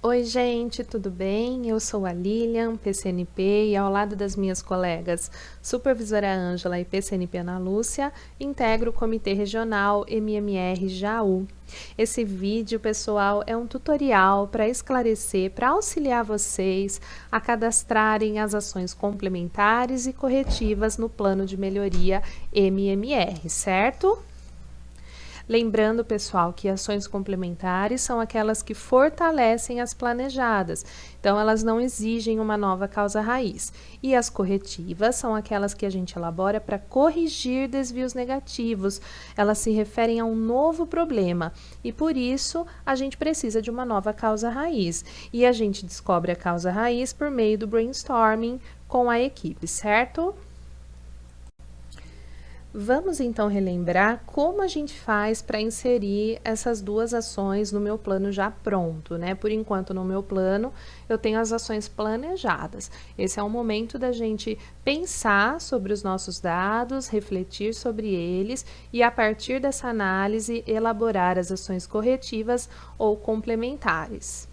Oi, gente, tudo bem? Eu sou a Lilian, PCNP, e ao lado das minhas colegas Supervisora Ângela e PCNP Ana Lúcia, integro o Comitê Regional MMR Jaú. Esse vídeo, pessoal, é um tutorial para esclarecer, para auxiliar vocês a cadastrarem as ações complementares e corretivas no plano de melhoria MMR, certo? Lembrando, pessoal, que ações complementares são aquelas que fortalecem as planejadas, então elas não exigem uma nova causa raiz. E as corretivas são aquelas que a gente elabora para corrigir desvios negativos, elas se referem a um novo problema e por isso a gente precisa de uma nova causa raiz. E a gente descobre a causa raiz por meio do brainstorming com a equipe, certo? Vamos então relembrar como a gente faz para inserir essas duas ações no meu plano já pronto, né? Por enquanto, no meu plano, eu tenho as ações planejadas. Esse é o momento da gente pensar sobre os nossos dados, refletir sobre eles e, a partir dessa análise, elaborar as ações corretivas ou complementares.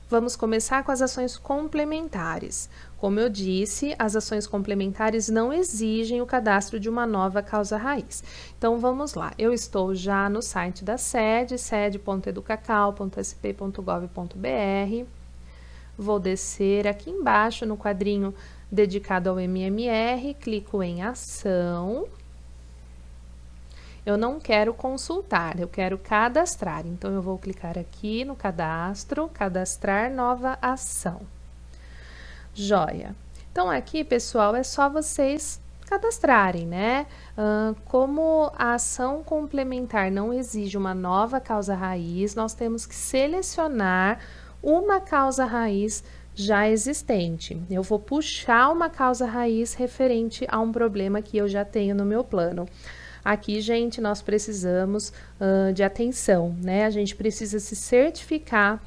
Vamos começar com as ações complementares. Como eu disse, as ações complementares não exigem o cadastro de uma nova causa raiz. Então, vamos lá. Eu estou já no site da sede, sede.educacal.sp.gov.br. Vou descer aqui embaixo no quadrinho dedicado ao MMR, clico em Ação. Eu não quero consultar, eu quero cadastrar. Então, eu vou clicar aqui no cadastro, cadastrar nova ação. Joia. Então, aqui, pessoal, é só vocês cadastrarem, né? Como a ação complementar não exige uma nova causa raiz, nós temos que selecionar uma causa raiz já existente. Eu vou puxar uma causa raiz referente a um problema que eu já tenho no meu plano. Aqui, gente, nós precisamos de atenção, né? A gente precisa se certificar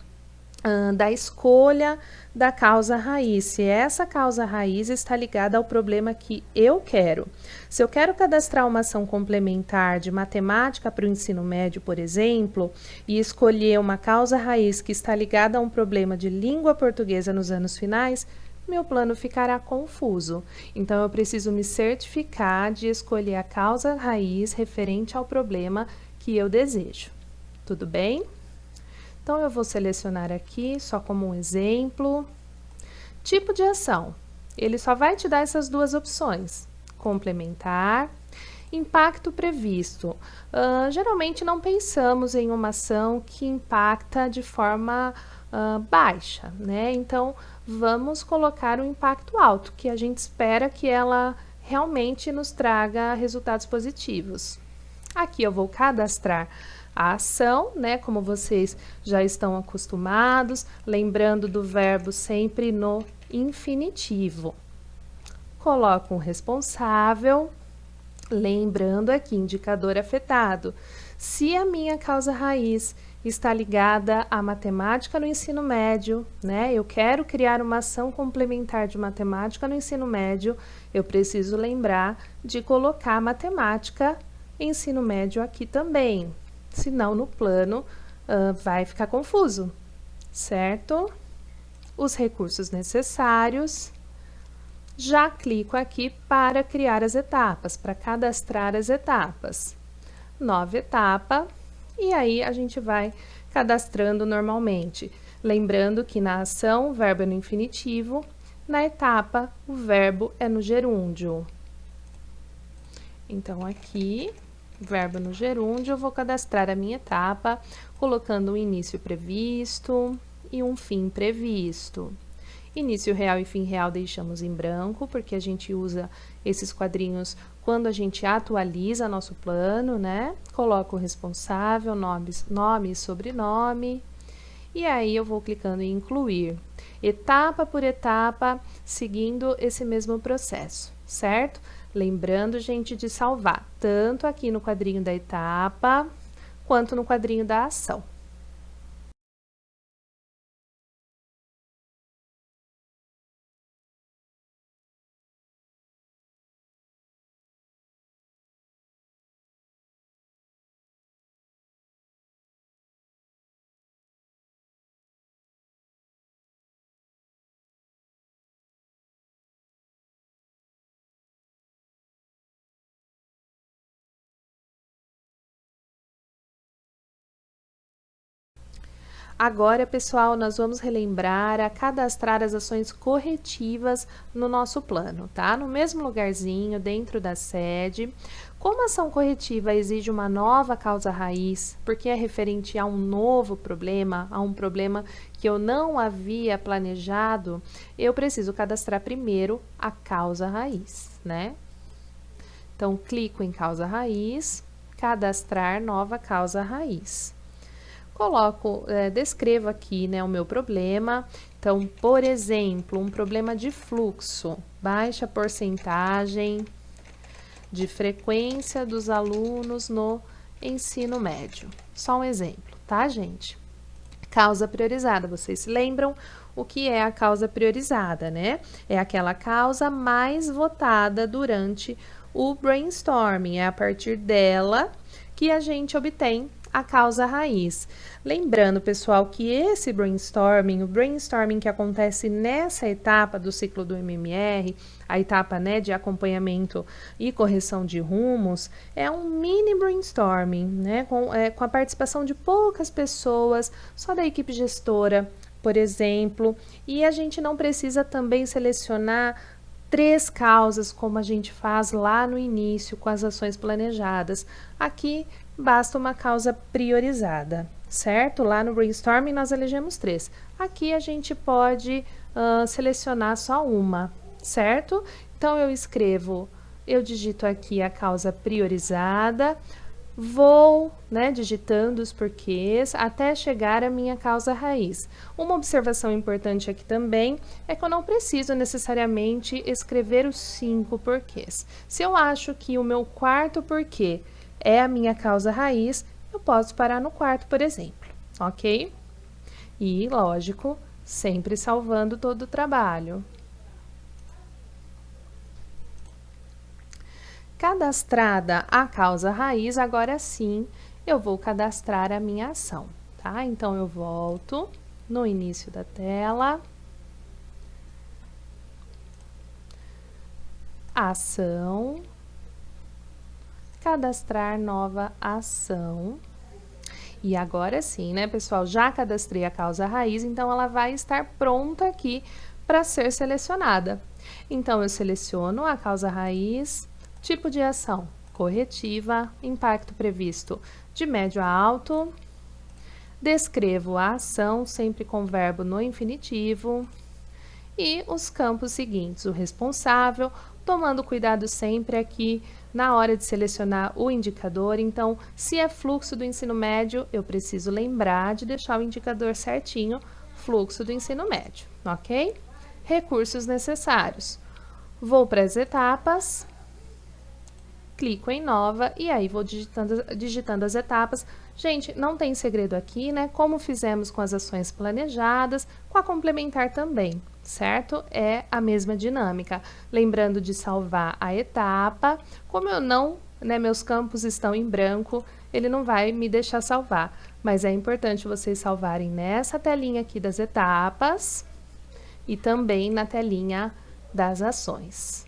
da escolha da causa raiz, se essa causa raiz está ligada ao problema que eu quero. Se eu quero cadastrar uma ação complementar de matemática para o ensino médio, por exemplo, e escolher uma causa raiz que está ligada a um problema de língua portuguesa nos anos finais, meu plano ficará confuso. Então, eu preciso me certificar de escolher a causa raiz referente ao problema que eu desejo. Tudo bem? Então, eu vou selecionar aqui, só como um exemplo. Tipo de ação. Ele só vai te dar essas duas opções. Complementar. Impacto previsto. Geralmente não pensamos em uma ação que impacta de forma baixa, né? Então, vamos colocar um impacto alto, que a gente espera que ela realmente nos traga resultados positivos. Aqui eu vou cadastrar a ação, né? Como vocês já estão acostumados, lembrando do verbo sempre no infinitivo. Coloco um responsável, lembrando aqui, indicador afetado. Se a minha causa raiz está ligada à matemática no ensino médio, né? Eu quero criar uma ação complementar de matemática no ensino médio, eu preciso lembrar de colocar matemática ensino médio aqui também. Senão, no plano, vai ficar confuso, certo? Os recursos necessários. Já clico aqui para criar as etapas, para cadastrar as etapas. Nova etapa, e aí a gente vai cadastrando normalmente. Lembrando que na ação o verbo é no infinitivo, na etapa o verbo é no gerúndio. Então, aqui, verbo no gerúndio, eu vou cadastrar a minha etapa, colocando um início previsto e um fim previsto. Início real e fim real deixamos em branco, porque a gente usa esses quadrinhos quando a gente atualiza nosso plano, né? Coloco o responsável, nome e sobrenome. E aí eu vou clicando em incluir, etapa por etapa, seguindo esse mesmo processo, certo? Lembrando, gente, de salvar tanto aqui no quadrinho da etapa, quanto no quadrinho da ação. Agora, pessoal, nós vamos relembrar a cadastrar as ações corretivas no nosso plano, tá? No mesmo lugarzinho, dentro da sede. Como a ação corretiva exige uma nova causa raiz, porque é referente a um novo problema, a um problema que eu não havia planejado, eu preciso cadastrar primeiro a causa raiz, né? Então, clico em causa raiz, cadastrar nova causa raiz. Coloco, descrevo aqui, né, o meu problema. Então, por exemplo, um problema de fluxo, baixa porcentagem de frequência dos alunos no ensino médio. Só um exemplo, tá, gente? Causa priorizada, vocês se lembram o que é a causa priorizada, né? É aquela causa mais votada durante o brainstorming, é a partir dela que a gente obtém a causa raiz. Lembrando, pessoal, que esse brainstorming, o brainstorming que acontece nessa etapa do ciclo do MMR, a etapa, né, de acompanhamento e correção de rumos, é um mini brainstorming, né, com a participação de poucas pessoas, só da equipe gestora, por exemplo, e a gente não precisa também selecionar 3 causas, como a gente faz lá no início com as ações planejadas. Aqui basta uma causa priorizada, certo? Lá no brainstorming nós elegemos 3. Aqui a gente pode selecionar só uma, certo? Então eu digito aqui a causa priorizada, vou, né, digitando os porquês até chegar à minha causa raiz. Uma observação importante aqui também é que eu não preciso necessariamente escrever os 5 porquês. Se eu acho que o meu quarto porquê é a minha causa raiz, eu posso parar no quarto, por exemplo, ok? E, lógico, sempre salvando todo o trabalho. Cadastrada a causa raiz, agora sim eu vou cadastrar a minha ação, tá? Então, eu volto no início da tela, ação, cadastrar nova ação. E agora sim, né, pessoal, já cadastrei a causa raiz, então ela vai estar pronta aqui para ser selecionada. Então, eu seleciono a causa raiz, tipo de ação, corretiva, impacto previsto de médio a alto, descrevo a ação, sempre com verbo no infinitivo, e os campos seguintes, o responsável, tomando cuidado sempre aqui na hora de selecionar o indicador. Então, se é fluxo do ensino médio, eu preciso lembrar de deixar o indicador certinho, fluxo do ensino médio, ok? Recursos necessários. Vou para as etapas, clico em nova e aí vou digitando as etapas. Gente, não tem segredo aqui, né? Como fizemos com as ações planejadas, com a complementar também, certo? É a mesma dinâmica. Lembrando de salvar a etapa, como eu não, né, meus campos estão em branco, ele não vai me deixar salvar, mas é importante vocês salvarem nessa telinha aqui das etapas e também na telinha das ações.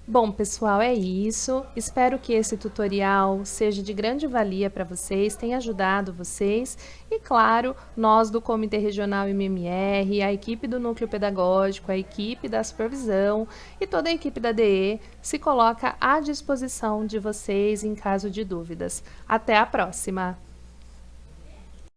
Bom, pessoal, é isso. Espero que esse tutorial seja de grande valia para vocês, tenha ajudado vocês. E, claro, nós do Comitê Regional MMR, a equipe do Núcleo Pedagógico, a equipe da supervisão e toda a equipe da DE se coloca à disposição de vocês em caso de dúvidas. Até a próxima!